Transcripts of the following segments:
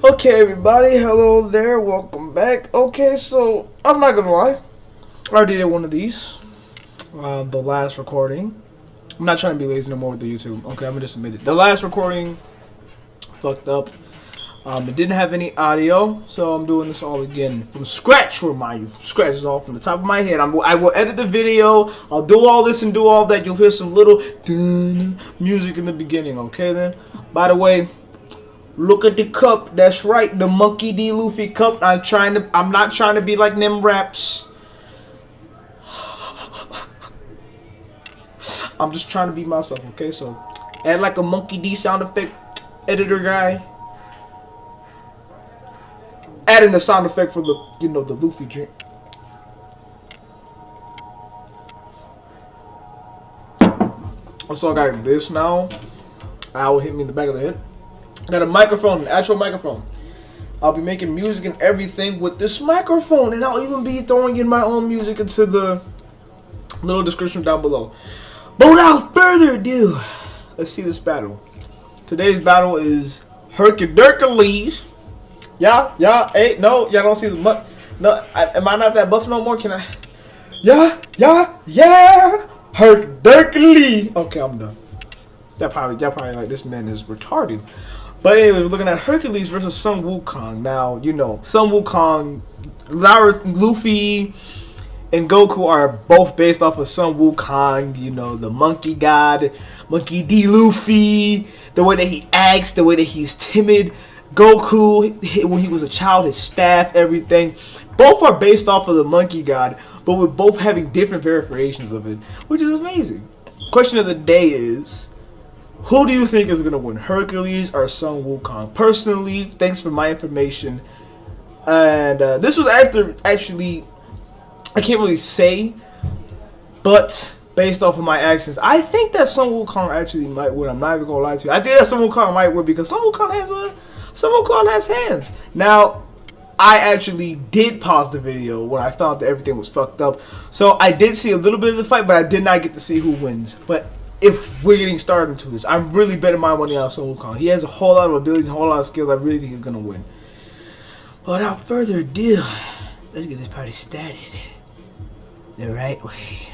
Okay, everybody, hello there, welcome back. Okay, so I'm not gonna lie, I already did one of these, the last recording. I'm not trying to be lazy no more with the YouTube. Okay, I'm gonna just admit it. The last recording fucked up. It didn't have any audio, so I'm doing this all again from scratch. Remind you, scratches all from the top of my head. I will edit the video. I'll do all this and do all that. You'll hear some little music in the beginning. Okay, then. By the way. Look at the cup. That's right, the Monkey D. Luffy cup. I'm not trying to be like them raps. I'm just trying to be myself. Okay, so add like a Monkey D sound effect editor guy. Add in the sound effect for the the Luffy drink. Also, I got this now. Owl hit me in the back of the head. Got a microphone, an actual microphone. I'll be making music and everything with this microphone, and I'll even be throwing in my own music into the little description down below. But without further ado, let's see this battle. Today's battle is Heracles. Hey, no, y'all don't see the mutt. No, am I not that buff no more? Can I? Yeah. Heracles. Okay, I'm done. Y'all probably like, this man is retarded. But anyway, we're looking at Heracles versus Sun-Wukong. Now, Sun-Wukong, Luffy, and Goku are both based off of Sun-Wukong, the monkey god, Monkey D. Luffy, the way that he acts, the way that he's timid. Goku, when he was a child, his staff, everything. Both are based off of the monkey god, but we're both having different variations of it, which is amazing. Question of the day is, who do you think is going to win, Heracles or Sun-Wukong? Personally, thanks for my information. And this was actually, I can't really say, but based off of my actions, I think that Sun-Wukong actually might win. I'm not even going to lie to you. I think that Sun-Wukong might win because Sun-Wukong has hands. Now, I actually did pause the video when I found that everything was fucked up. So I did see a little bit of the fight, but I did not get to see who wins. But if we're getting started into this, I'm really betting my money on Sun-Wukong. He has a whole lot of abilities, a whole lot of skills. I really think he's going to win. But without further ado, let's get this party started the right way.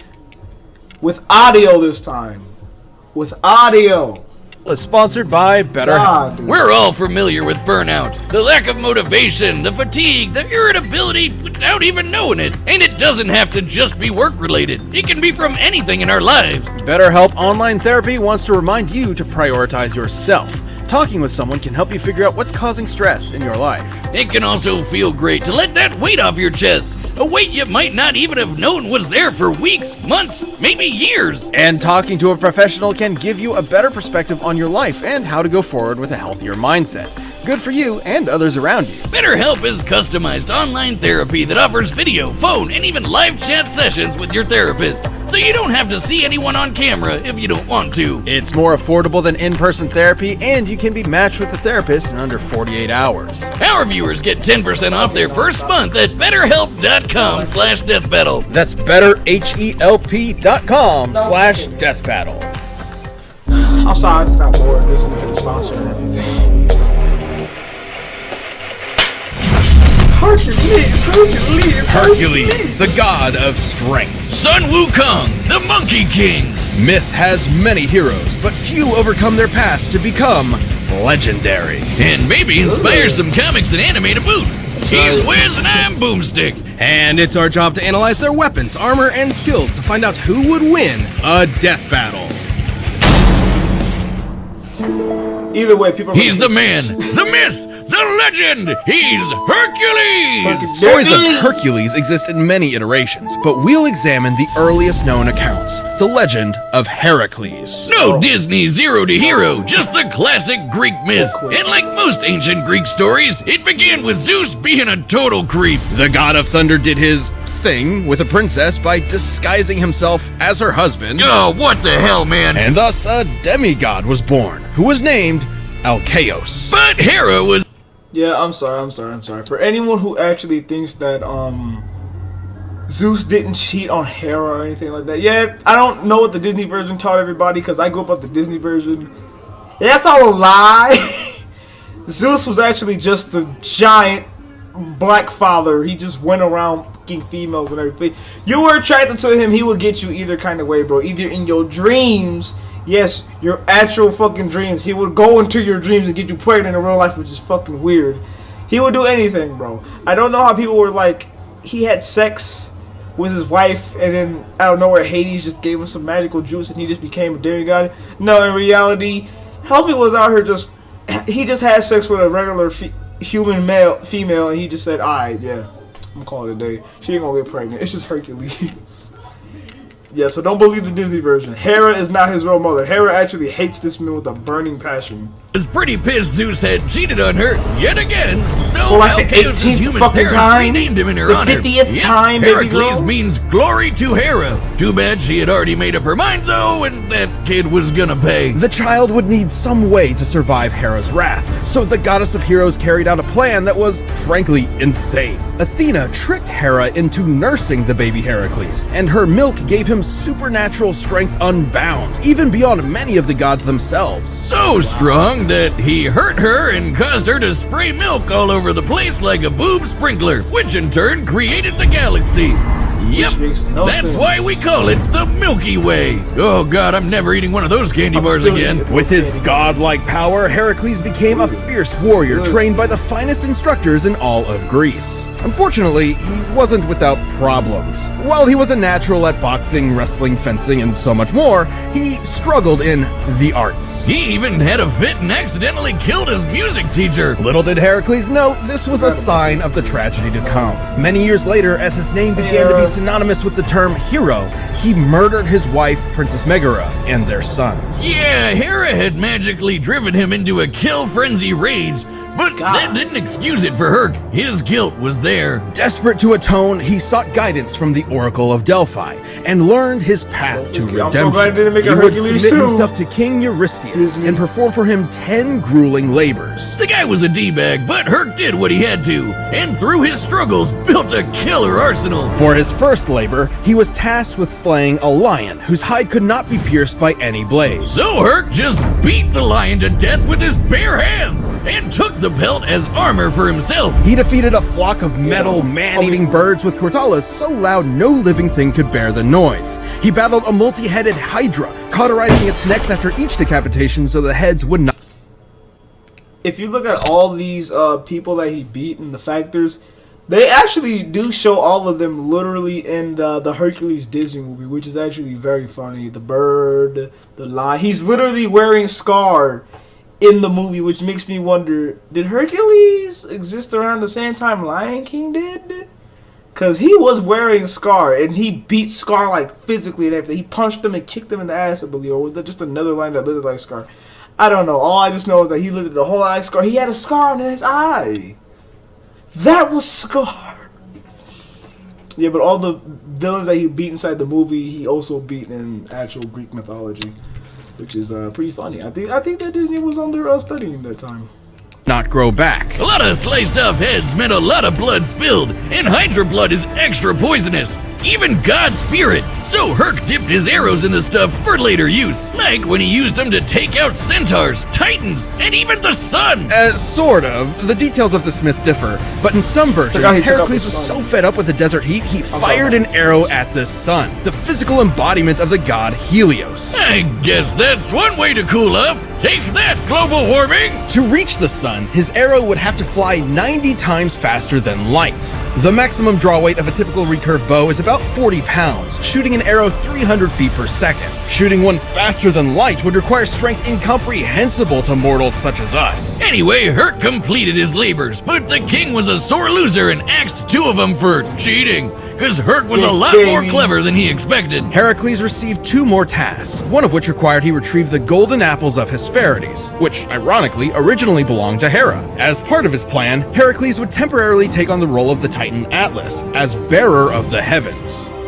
With audio this time. With audio. Sponsored by BetterHelp. We're all familiar with burnout. The lack of motivation, the fatigue, the irritability without even knowing it. And it doesn't have to just be work-related. It can be from anything in our lives. BetterHelp Online Therapy wants to remind you to prioritize yourself. Talking with someone can help you figure out what's causing stress in your life. It can also feel great to let that weight off your chest. A weight you might not even have known was there for weeks, months, maybe years. And talking to a professional can give you a better perspective on your life and how to go forward with a healthier mindset. Good for you and others around you. BetterHelp is customized online therapy that offers video, phone, and even live chat sessions with your therapist, so you don't have to see anyone on camera if you don't want to. It's more affordable than in-person therapy, and you can be matched with a therapist in under 48 hours. Our viewers get 10% off their first month at BetterHelp.com/deathbattle. That's BetterHelp.com/deathbattle. I'm sorry, I just got bored listening to the sponsor and everything. Hercules, the god of strength. Sun-Wukong, the Monkey King. Myth has many heroes, but few overcome their past to become legendary. And maybe inspire some comics and anime to boot. He's Wiz and I'm Boomstick. And it's our job to analyze their weapons, armor, and skills to find out who would win a death battle. Either way, people. He's the man, the myth, the legend. He's Hercules. Stories of Hercules exist in many iterations, but we'll examine the earliest known accounts, the legend of Heracles. No Disney Zero to Hero, just the classic Greek myth. And like most ancient Greek stories, it began with Zeus being a total creep. The god of thunder did his thing with a princess by disguising himself as her husband. Oh, what the hell, man? And thus a demigod was born, who was named Alcaeus. But Hera was... Yeah, I'm sorry. For anyone who actually thinks that Zeus didn't cheat on Hera or anything like that. Yeah, I don't know what the Disney version taught everybody because I grew up with the Disney version. Yeah, that's all a lie. Zeus was actually just the giant black father. He just went around fucking females and everything. You were attracted to him, he would get you either kind of way, bro. Either in your dreams, yes, your actual fucking dreams. He would go into your dreams and get you pregnant in real life, which is fucking weird. He would do anything, bro. I don't know how people were like, he had sex with his wife, and then out of nowhere, Hades just gave him some magical juice, and he just became a demigod. No, in reality, Helmy was out here just, he just had sex with a regular human female, and he just said, alright, yeah, I'm gonna call it a day. She ain't gonna get pregnant. It's just Hercules. Yeah, so don't believe the Disney version. Hera is not his real mother. Hera actually hates this man with a burning passion. Was pretty pissed Zeus had cheated on her yet again, so For like the Alcaeus' 18th human fucking parents time? renamed him in her The honor. 50th time, baby Heracles girl? means glory to Hera. Too bad she had already made up her mind though, and that kid was gonna pay. The child would need some way to survive Hera's wrath, so the goddess of heroes carried out a plan that was, frankly, insane. Athena tricked Hera into nursing the baby Heracles, and her milk gave him supernatural strength unbound, even beyond many of the gods themselves. So strong that he hurt her and caused her to spray milk all over the place like a boob sprinkler, which in turn created the galaxy. Yep, makes no that's sense. why we call it the Milky Way. Oh god, I'm never eating one of those candy bars still again. eating it. With his godlike power, Heracles became a fierce warrior trained by the finest instructors in all of Greece. Unfortunately, he wasn't without problems. While he was a natural at boxing, wrestling, fencing, and so much more, he struggled in the arts. He even had a fit and accidentally killed his music teacher. Little did Heracles know this was a sign of the tragedy to come. Many years later, as his name began to be synonymous with the term hero, he murdered his wife, Princess Megara, and their sons. Yeah, Hera had magically driven him into a kill frenzy rage, but that didn't excuse it for Herc. His guilt was there. Desperate to atone, he sought guidance from the Oracle of Delphi and learned his path to redemption. I'm so glad they didn't make He a would Hercules submit too. himself to King Eurystheus Disney. and perform for him 10 grueling labors. The guy was a D-bag, but Herc did what he had to, and through his struggles built a killer arsenal. For his first labor, he was tasked with slaying a lion whose hide could not be pierced by any blade. So Herc just beat the lion to death with his bare hands, and took the pelt as armor for himself. He defeated a flock of metal, man-eating birds with cortalas so loud no living thing could bear the noise. He battled a multi-headed hydra, cauterizing its necks after each decapitation so the heads would not. If you look at all these people that he beat in the factors, they actually do show all of them literally in the Hercules Disney movie, which is actually very funny. The bird, the lion. He's literally wearing Scar in the movie, which makes me wonder, did Hercules exist around the same time Lion King did? Because he was wearing Scar, and he beat Scar, like, physically and everything. He punched him and kicked him in the ass, I believe. Or was that just another line that lived like Scar? I don't know. All I just know is that he lived the whole eye Scar. He had a scar on his eye. That was Scar. Yeah, but all the villains that he beat inside the movie, he also beat in actual Greek mythology, which is pretty funny. I think that Disney was on their studying that time. Not grow back. A lot of sliced off heads meant a lot of blood spilled, and Hydra blood is extra poisonous. Even God's spirit. So Herc dipped his arrows in the stuff for later use, like when he used them to take out centaurs, titans, and even the sun. Sort of. The details of the Smith differ, but in some versions, Forgot he took out Heracles the was sun. so fed up with the desert heat, he fired an arrow at the sun, the physical embodiment of the god Helios. I guess that's one way to cool off. Take that, global warming! To reach the sun, his arrow would have to fly 90 times faster than light. The maximum draw weight of a typical recurve bow is about 40 pounds, shooting an arrow 300 feet per second. Shooting one faster than light would require strength incomprehensible to mortals such as us. Anyway, Herc completed his labors, but the king was a sore loser and axed 2 of them for cheating, because Herc was a lot more clever than he expected. Heracles received 2 more tasks, one of which required he retrieve the golden apples of Hesperides, which ironically originally belonged to Hera. As part of his plan, Heracles would temporarily take on the role of the Titan Atlas as bearer of the heavens.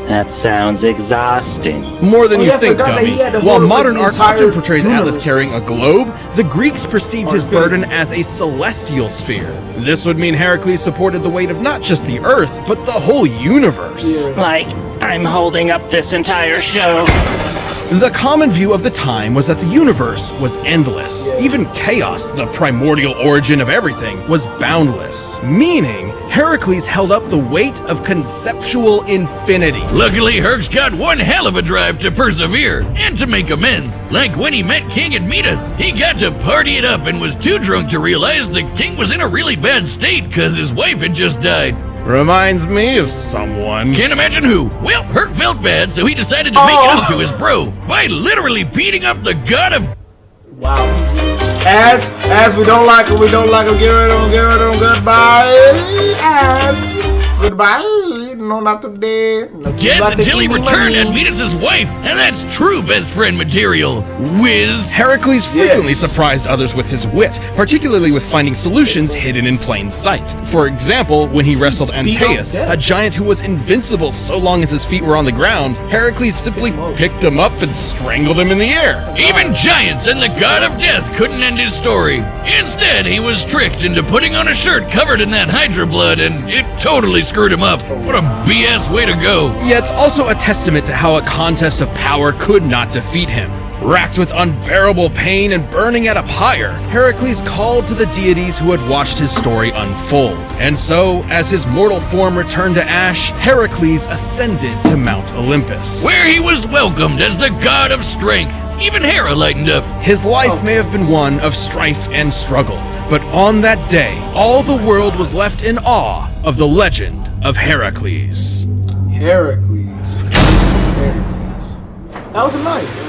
That sounds exhausting. More than Oh, you yeah, I think, forgot that dummy. he had to While hold up modern the art entire often portrays Atlas universe. carrying a globe, the Greeks perceived his Okay. burden as a celestial sphere. This would mean Heracles supported the weight of not just the Earth, but the whole universe. Yeah. Like, I'm holding up this entire show. The common view of the time was that the universe was endless. Even chaos, the primordial origin of everything, was boundless. Meaning, Heracles held up the weight of conceptual infinity. Luckily, Herc's got one hell of a drive to persevere and to make amends. Like when he met King Admetus, he got to party it up and was too drunk to realize the king was in a really bad state because his wife had just died. Reminds me of someone. Can't imagine who. Well, Herc felt bad, so he decided to make it up to his bro by literally beating up the god of... Wow. As we don't like him, get rid of him, goodbye. Goodbye. No, not today. No, death until he returned Admetus' wife, and that's true best friend material. Whiz. Heracles frequently surprised others with his wit, particularly with finding solutions hidden in plain sight. For example, when he wrestled Antaeus, a giant who was invincible so long as his feet were on the ground, Heracles simply picked him up and strangled him in the air. Even giants and the god of death couldn't end his story. Instead, he was tricked into putting on a shirt covered in that Hydra blood, and it totally screwed him up. What a BS way to go. Yet also a testament to how a contest of power could not defeat him. Racked with unbearable pain and burning at a pyre, Heracles called to the deities who had watched his story unfold. And so, as his mortal form returned to ash, Heracles ascended to Mount Olympus, where he was welcomed as the god of strength. Even Hera lightened up. His life may have been one of strife and struggle, but on that day, all the world was left in awe of the legend of Heracles. Heracles. That was nice.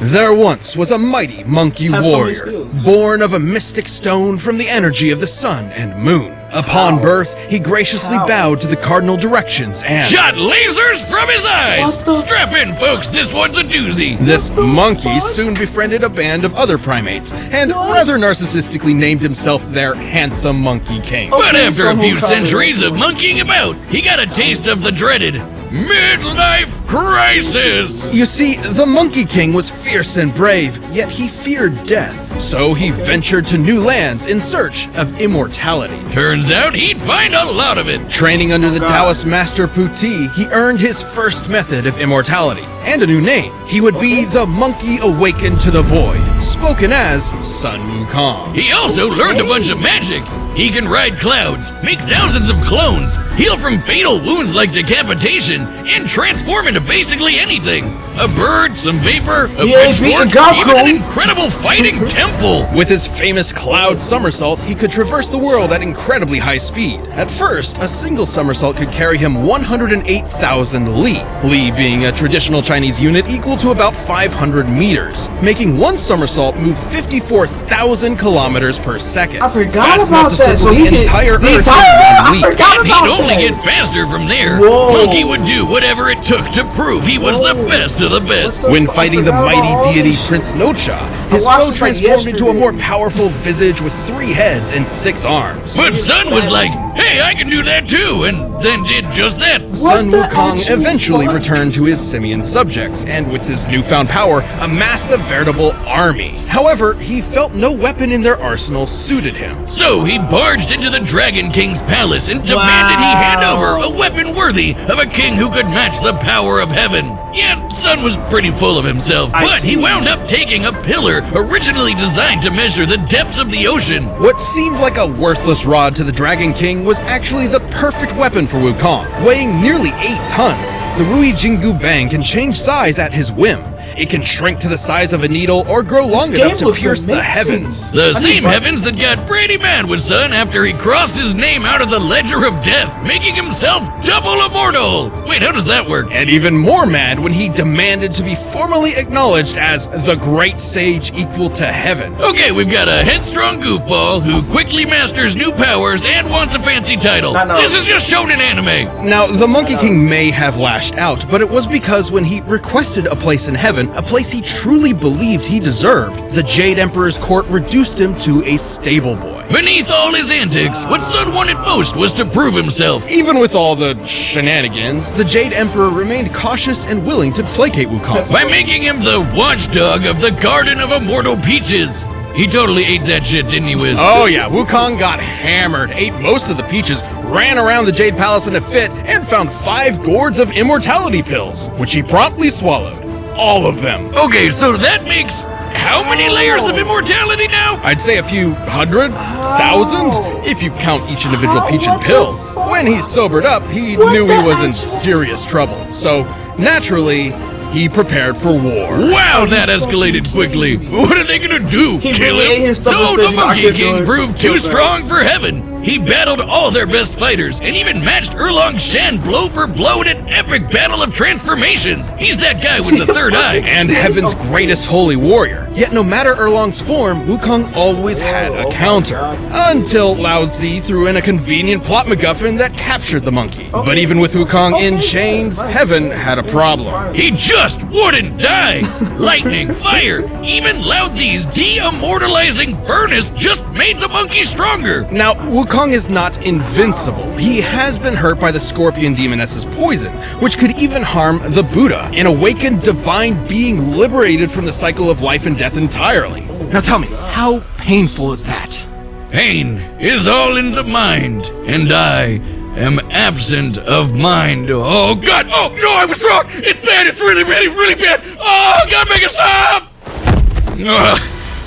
There once was a mighty monkey warrior, born of a mystic stone from the energy of the sun and moon. Upon birth, he graciously bowed to the cardinal directions and shot lasers from his eyes! Strap in, folks, this one's a doozy! This monkey soon befriended a band of other primates, and rather narcissistically named himself their handsome monkey king. But after a few centuries of monkeying about, he got a taste of the dreaded midlife crisis! You see, the Monkey King was fierce and brave, yet he feared death. So he ventured to new lands in search of immortality. Turns out he'd find a lot of it. Training under the Taoist master Puti, he earned his first method of immortality, and a new name. He would be the Monkey Awakened to the Void, spoken as Sun-Wukong. He also learned a bunch of magic. He can ride clouds, make thousands of clones, heal from fatal wounds like decapitation, and transform into basically anything. A bird, some vapor, a pitchfork, even an incredible fighting temple. With his famous cloud somersault, he could traverse the world at incredibly high speed. At first, a single somersault could carry him 108,000 li, li being a traditional Chinese unit equal to about 500 meters, making one somersault move 54,000 kilometers per second. I forgot Fast about enough to that. circle the entire Earth in one leap. And he'd only get faster from there. Monkey would do whatever it took to prove he was the best of the best. When fighting the mighty deity Prince Nocha, his foe transformed into a more powerful visage with 3 heads and 6 arms. But Sun was like, hey, I can do that too, and then did just that. Sun-Wukong eventually returned to his simian subjects, and with his newfound power, amassed a veritable army. However, he felt no weapon in their arsenal suited him. So he barged into the Dragon King's palace and demanded he hand over a weapon worthy of a king who could match the power of heaven. Yeah, Sun was pretty full of himself, but he wound up taking a pillar originally designed to measure the depths of the ocean. What seemed like a worthless rod to the Dragon King was actually the perfect weapon for Wukong. Weighing nearly 8 tons, the Rui Jingu Bang can change size at his whim. It can shrink to the size of a needle or grow long enough to pierce the heavens. The same heavens that got pretty mad with Sun after he crossed his name out of the Ledger of Death, making himself double immortal. Wait, how does that work? And even more mad when he demanded to be formally acknowledged as the great sage equal to heaven. Okay, we've got a headstrong goofball who quickly masters new powers and wants a fancy title. This is just shown in anime. Now, the Monkey King may have lashed out, but it was because when he requested a place in heaven, a place he truly believed he deserved, the Jade Emperor's court reduced him to a stable boy. Beneath all his antics, what Sun wanted most was to prove himself. Even with all the shenanigans, the Jade Emperor remained cautious and willing to placate Wukong by making him the watchdog of the Garden of Immortal Peaches. He totally ate that shit, didn't he, Wiz? Oh yeah, Wukong got hammered, ate most of the peaches, ran around the Jade Palace in a fit, and found 5 gourds of immortality pills, which he promptly swallowed. all of them. Okay, so that makes how many layers of immortality now? I'd say a few hundred, thousand, if you count each individual peach and pill. When he sobered up, he knew he was in serious trouble. So, naturally, he prepared for war. Wow, that escalated quickly. What are they gonna do? Kill him? So the Monkey King proved too strong for heaven. He battled all their best fighters and even matched Erlong Shen blow for blow in an epic battle of transformations. He's that guy with the third eye. And heaven's greatest holy warrior. Yet no matter Erlong's form, Wukong always had a counter. Until Lao Tzu threw in a convenient plot MacGuffin that captured the monkey. But even with Wukong in chains, heaven had a problem. He just wouldn't die. Lightning, fire, even Lao Tzu's de-immortalizing furnace just made the monkey stronger. Now, Wukong is not invincible. He has been hurt by the scorpion demoness's poison, which could even harm the Buddha, an awakened divine being liberated from the cycle of life and death entirely. Now tell me, how painful is that? Pain is all in the mind, and I am absent of mind. Oh God! Oh no, I was wrong. It's bad. It's really, really, really bad. Oh God, make it stop!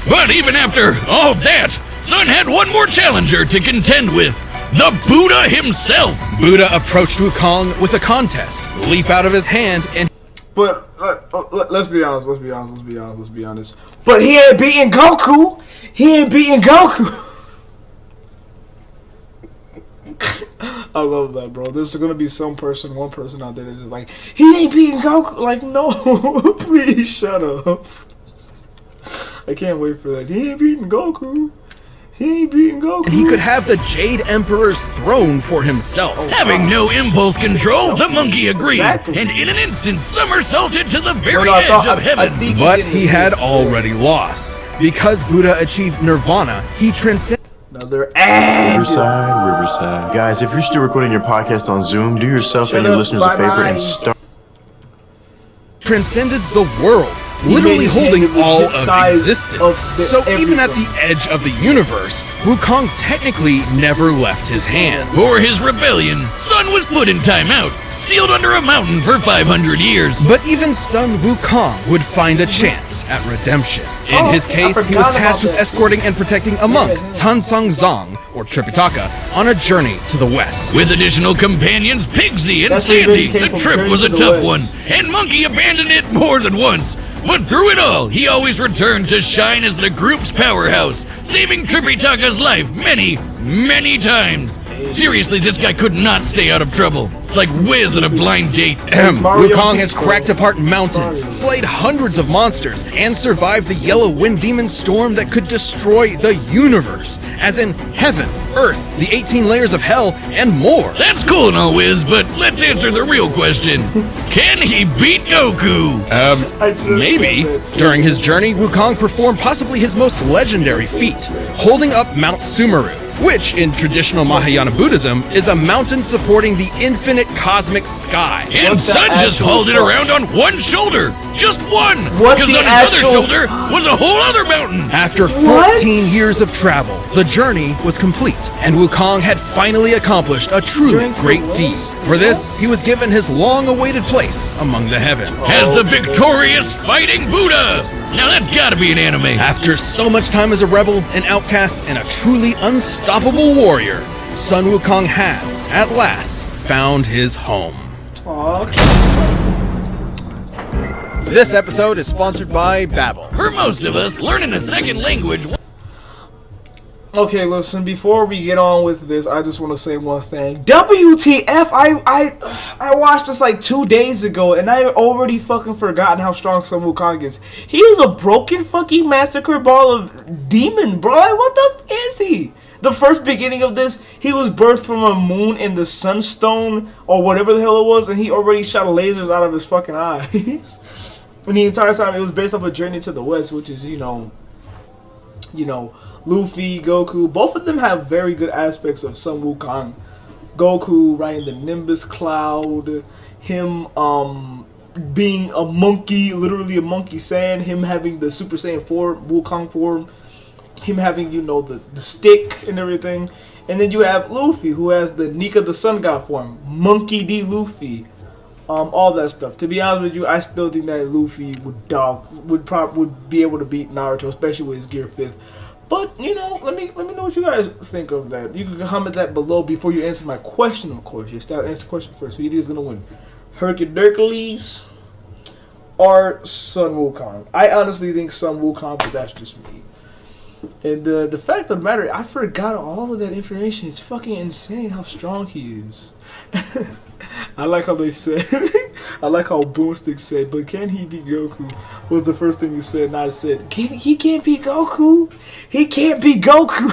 But even after all that, Sun had one more challenger to contend with. The Buddha himself. Buddha approached Wukong with a contest, leap out of his hand, and But let's be honest. But he ain't beating Goku. I love that, bro. There's gonna be one person out there that's just like, he ain't beating Goku. Like, no, please shut up. I can't wait for that. He ain't beating Goku. and he could have the Jade Emperor's throne for himself. Having no impulse control, the monkey agreed, Exactly. and in an instant somersaulted to the very No, I edge thought- of I heaven. think But did he this. had already lost. Because Buddha achieved nirvana, he transcended Another ad. Riverside. Guys, if you're still recording your podcast on Zoom, do yourself Shut and your up, listeners a favor bye-bye. and start. transcended the world, He literally made his holding hand the all legit of size existence. of the So even at everything. the edge of the universe, Wukong technically never left his hand. For his rebellion, Sun was put in timeout, sealed under a mountain for 500 years. But even Sun Wukong would find a chance at redemption. In Oh, his I case, he forgot was tasked about with that. escorting and protecting a monk, Yeah. Tansong Zong, or Tripitaka, on a journey to the west. With additional companions, Pigsy and That's where he Sandy, came the from, trip Journey was to a the tough West. one, and Monkey abandoned it more than once. But through it all, he always returned to shine as the group's powerhouse, saving Tripitaka's life many, many times. Seriously, this guy could not stay out of trouble. It's like Wiz at a blind date. Mario Wukong has Kart. cracked apart mountains, Mario. slayed hundreds of monsters, and survived the yellow wind demon storm that could destroy the universe, as in heaven, earth, the 18 layers of hell, and more. That's cool and all, Wiz, but let's answer the real question. Can he beat Goku? I just Maybe. said that too. During his journey, Wukong performed possibly his most legendary feat, holding up Mount Sumeru, which, in traditional Mahayana Buddhism, is a mountain supporting the infinite cosmic sky. And What's the Sun just actual hauled it fuck? around on one shoulder. Just one. What Because the on his actual- other shoulder was a whole other mountain. After 14 years of travel, the journey was complete, and Wukong had finally accomplished a truly Journey to the great deed. west? For this, he was given his long-awaited place among the heavens. As the victorious fighting Buddha. Now that's gotta be an anime. After so much time as a rebel, an outcast, and a truly unstoppable warrior, Sun Wukong had, at last, found his home. Aw, This episode is sponsored by Babbel. For most of us, learning a second language. Okay, listen, before we get on with this, I just want to say one thing. WTF, I watched this like 2 days ago, and I already fucking forgotten how strong Sun Wukong is. He is a broken fucking massacre ball of demon, bro. Like, what the f is he? The first beginning of this, he was birthed from a moon in the sunstone, or whatever the hell it was, and he already shot lasers out of his fucking eyes. And the entire time, it was based off a Journey to the West, which is, you know, Luffy, Goku, both of them have very good aspects of Sun Wukong. Goku riding the Nimbus cloud, him being a monkey, literally a monkey Saiyan, him having the Super Saiyan 4 Wukong form, him having, you know, the stick and everything. And then you have Luffy, who has the Nika the Sun God form, Monkey D. Luffy. all that stuff. To be honest with you, I still think that Luffy would be able to beat Naruto, especially with his Gear 5th. But you know, let me know what you guys think of that. You can comment that below before you answer my question. Of course, you start answer the question first. Who do you think is gonna win, Heracles or Sun Wukong? I honestly think Sun Wukong, but that's just me. And the fact of the matter, I forgot all of that information. It's fucking insane how strong he is. I like how they said, I like how Boomstick said, but can he beat Goku? Was the first thing he said, and I said, he can't beat Goku? He can't beat Goku!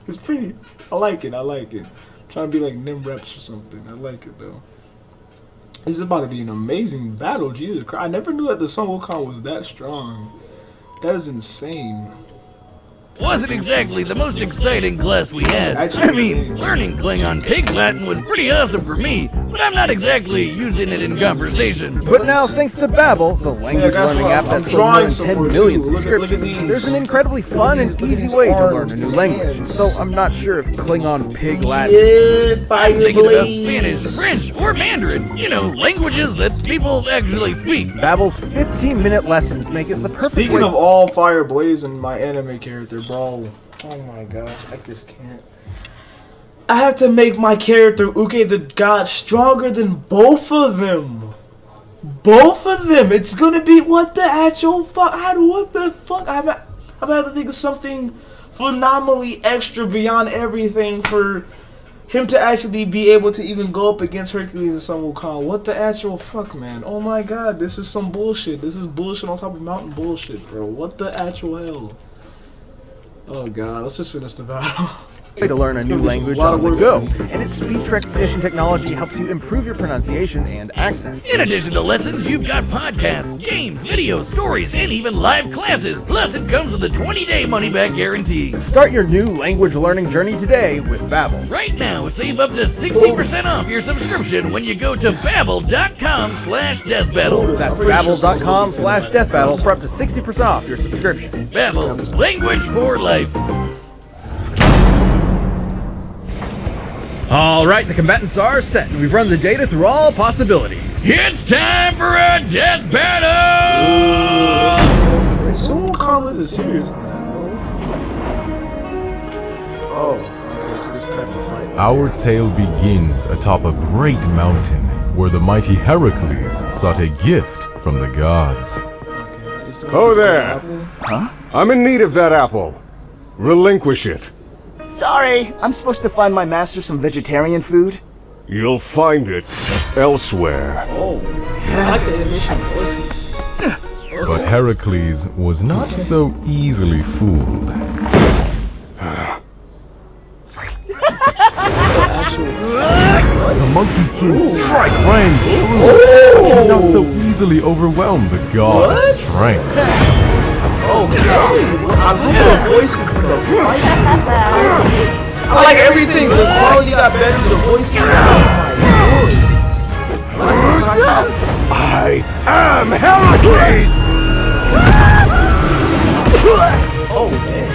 It's pretty, I like it. I'm trying to be like Nim Reps or something. I like it though. This is about to be an amazing battle, Jesus Christ. I never knew that the Sun Wukong was that strong. That is insane. Wasn't exactly the most exciting class we had. I mean, learning Klingon Pig Latin was pretty awesome for me, but I'm not exactly using it in conversation. But now, thanks to Babbel, the language learning app that's sold more than 10 million subscriptions, there's an incredibly fun and easy way to learn a new language. Though I'm not sure if Klingon Pig Latin is... I'm thinking about Spanish, French, or Mandarin. You know, languages that people actually speak. Babbel's 15-minute lessons make it the perfect way... Speaking of all fire blazing my anime character, bro. Oh my gosh, I just can't. I have to make my character Uke the God stronger than both of them. Both of them. It's gonna be what the actual fuck. What the fuck? I'm gonna have to think of something phenomenally extra beyond everything for him to actually be able to even go up against Hercules and Sun Wukong. What the actual fuck, man? Oh my god, this is some bullshit. This is bullshit on top of mountain bullshit, bro. What the actual hell? Oh god, let's just finish the battle. Way to learn a new language on the go, and its speech recognition technology helps you improve your pronunciation and accent. In addition to lessons, you've got podcasts, games, videos, stories, and even live classes. Plus, it comes with a 20-day money-back guarantee. Start your new language learning journey today with Babbel. Right now, save up to 60% off your subscription when you go to babbel.com/deathbattle. That's babbel.com/deathbattle for up to 60% off your subscription. Babbel, language for life. Alright, the combatants are set, and we've run the data through all possibilities. It's time for a death battle! Sun Wukong is serious on that, bro. Oh, it's this type of fight. Our tale begins atop a great mountain where the mighty Heracles sought a gift from the gods. Oh there! Huh? I'm in need of that apple. Relinquish it. Sorry, I'm supposed to find my master some vegetarian food. You'll find it elsewhere. Oh, I like the animation voices. But Heracles was not so easily fooled. The Monkey King's strike rang true. He did not so easily overwhelm the god's strength. Oh, God. I love the voices, but the I like everything. The quality got better, the voices. Oh my God. I am Heracles! Oh, man.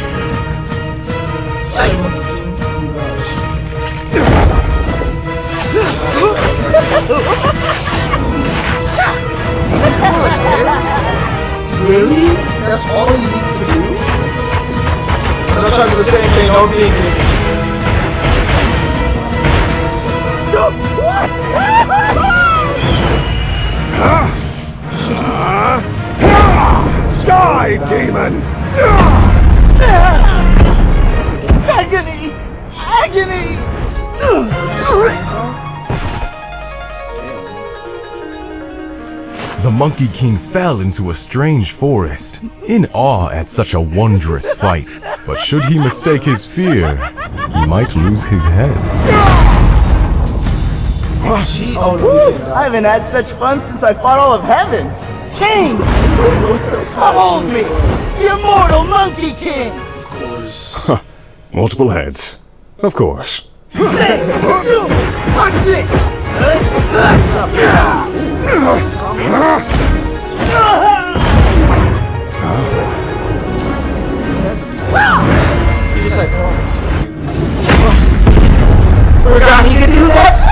Really? That's all you need to do? I'm not trying to do the same thing, don't think Die, demon! Agony! Agony! The Monkey King fell into a strange forest, in awe at such a wondrous fight. But should he mistake his fear, he might lose his head. I haven't had such fun since I fought all of heaven. Change! Behold me, the immortal Monkey King! Multiple heads. Of course. Watch this! Forgot he could do that too!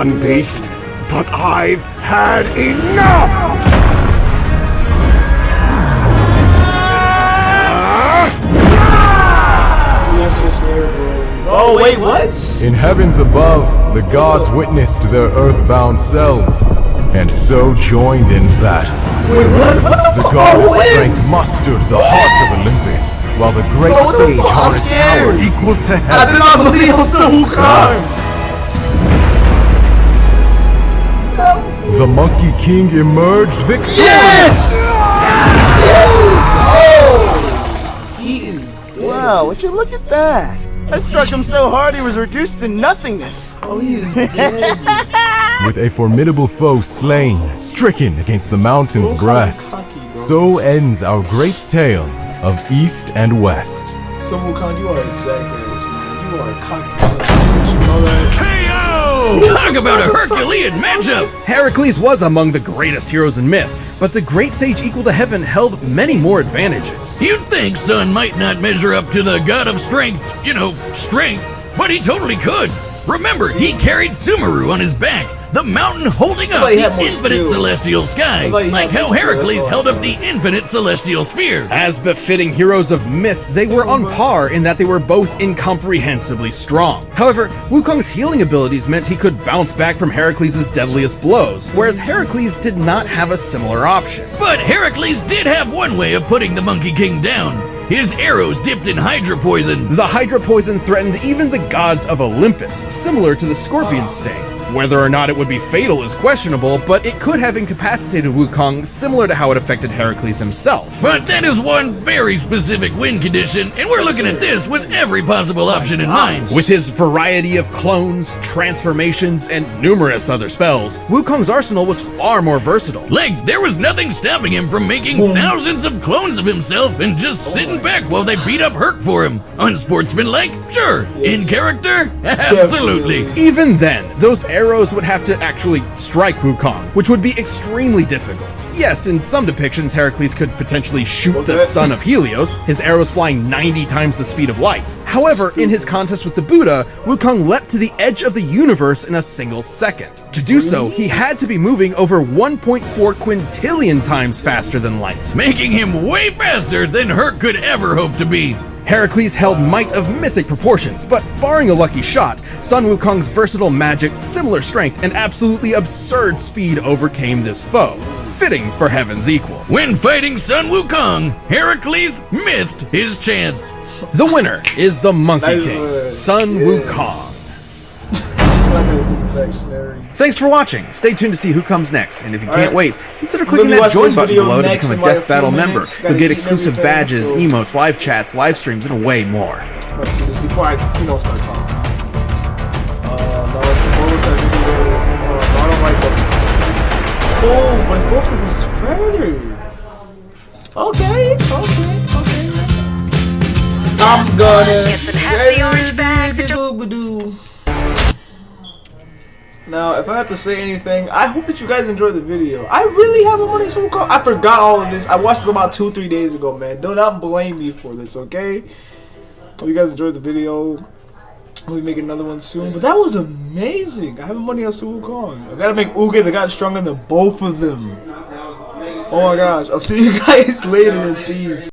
fun, Beast, but I've had enough! Oh, wait, what? In heavens above, the gods witnessed their earthbound selves, and so joined in battle. The god of strength mustered the heart of Olympus, while the great sage harnessed power equal to I heaven. did not believe on Sun-Wukong. The Monkey King emerged victorious! Yes! Oh! He is dead. Wow, would you look at that? I struck him so hard he was reduced to nothingness. Oh, he is dead. With a formidable foe slain, stricken against the mountain's breast, so ends our great tale of East and West. Sun-Wukong, you are exactly this, man. You are a cocky son of a bitch. You know that? KO! Talk about a Herculean matchup! Heracles was among the greatest heroes in myth, but the great sage equal to heaven held many more advantages. You'd think Sun might not measure up to the god of strength, strength, but he totally could. Remember, he carried Sumeru on his back, the mountain holding up he the had more infinite skill. celestial sky, he like had how more skill, Heracles that's all. held up the infinite celestial sphere. As befitting heroes of myth, they were on par in that they were both incomprehensibly strong. However, Wukong's healing abilities meant he could bounce back from Heracles' deadliest blows, whereas Heracles did not have a similar option. But Heracles did have one way of putting the Monkey King down. His arrows dipped in Hydra poison. The Hydra poison threatened even the gods of Olympus, similar to the scorpion sting. Whether or not it would be fatal is questionable, but it could have incapacitated Wukong, similar to how it affected Heracles himself. But that is one very specific win condition, and we're looking at this with every possible option in mind. With his variety of clones, transformations, and numerous other spells, Wukong's arsenal was far more versatile. Like, there was nothing stopping him from making thousands of clones of himself and just sitting back while they beat up Herc for him. Unsportsmanlike? Sure. In character? Absolutely. Even then, those arrows would have to actually strike Wukong, which would be extremely difficult. Yes, in some depictions, Heracles could potentially shoot the son of Helios, his arrows flying 90 times the speed of light. However, in his contest with the Buddha, Wukong leapt to the edge of the universe in a single second. To do so, he had to be moving over 1.4 quintillion times faster than light, Making him way faster than Herc could ever hope to be. Heracles held might of mythic proportions, but barring a lucky shot, Sun Wukong's versatile magic, similar strength, and absolutely absurd speed overcame this foe, fitting for heaven's equal. When fighting Sun Wukong, Heracles missed his chance. The winner is the Monkey Nice King, one. Sun Wukong. Thanks for watching. Stay tuned to see who comes next, and if you can't Alright. wait, consider We'll clicking be that watching join this button video below to next become in a like a Death few Battle minutes. member. Gotta You'll get eat and exclusive everything, badges, so- emotes, live chats, live streams, and way more. Let's see this before I, start talking. No, it's the both that video. I don't like that. Oh, but it's both of his predator. Okay. I'm gonna. Now, if I have to say anything, I hope that you guys enjoyed the video. I really have a money so called. I forgot all of this. I watched this about 2-3 days ago, man. Do not blame me for this, okay? Hope you guys enjoyed the video. We'll make another one soon. But that was amazing. I have money on Sun-Wukong. I gotta make Uge the god stronger than both of them. Oh my gosh. I'll see you guys later in peace.